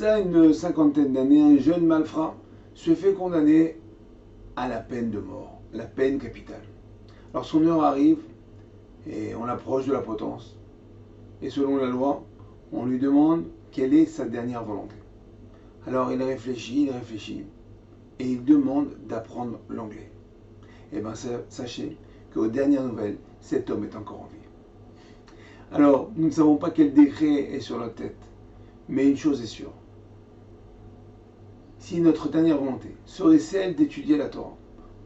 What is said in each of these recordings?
cela une cinquantaine d'années, un jeune malfrat se fait condamner à la peine de mort, la peine capitale. Alors son heure arrive et on l'approche de la potence. Et selon la loi, on lui demande quelle est sa dernière volonté. Alors il réfléchit et il demande d'apprendre l'anglais. Eh bien sachez qu'aux dernières nouvelles, cet homme est encore en vie. Alors nous ne savons pas quel décret est sur notre tête, mais une chose est sûre. Si notre dernière volonté serait celle d'étudier la Torah,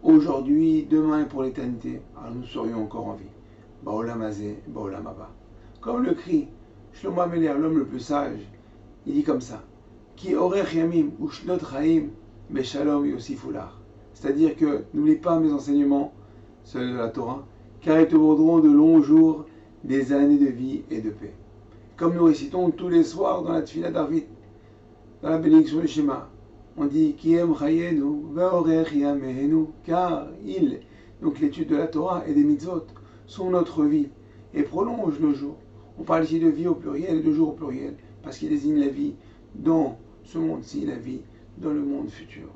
aujourd'hui, demain et pour l'éternité, alors nous serions encore en vie. Ba'olam hazeh, ba'olam haba. Comme le crie Shlomo Ameler, l'homme le plus sage, il dit comme ça, Ki orech yamim ushnot chaim beshalom yosifulach. C'est-à-dire que n'oublie pas mes enseignements, ceux de la Torah, car ils te vaudront de longs jours, des années de vie et de paix. Comme nous récitons tous les soirs dans la Tfila d'Arvit, dans la bénédiction du Shema, on dit Kiem chayenu ve'orech yamehenu, car il, donc l'étude de la Torah et des mitzvot, sont notre vie et prolongent nos jours. On parle ici de vie au pluriel et de jour au pluriel, parce qu'il désigne la vie dans ce monde-ci, la vie dans le monde futur.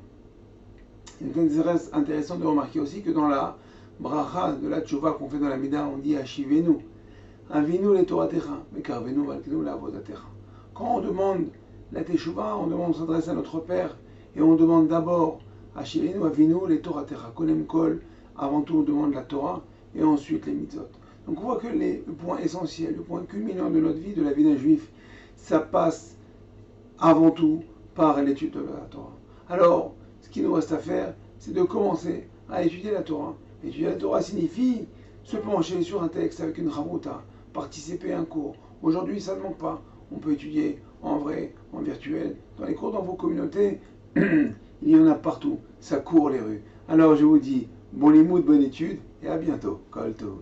Il est intéressant de remarquer aussi que dans la bracha de la tchouva qu'on fait dans la Mida, on dit Hashivenu, Avinu le Toratecha, Mekarvenu Valkenu la Avodatecha. Quand on demande la teshuva, on s'adresse à notre Père et on demande d'abord Hashivenu, Avinu le Toratecha, Konem Kol, avant tout on demande la Torah et ensuite les mitzvot. Donc on voit que le point essentiel, le point culminant de notre vie, de la vie d'un juif, ça passe avant tout par l'étude de la Torah. Alors, ce qu'il nous reste à faire, c'est de commencer à étudier la Torah. Étudier la Torah signifie se pencher sur un texte avec une chavruta, participer à un cours. Aujourd'hui, ça ne manque pas. On peut étudier en vrai, en virtuel. Dans les cours dans vos communautés, il y en a partout. Ça court les rues. Alors je vous dis, bon limoud, bonne étude, et à bientôt. Kol tov.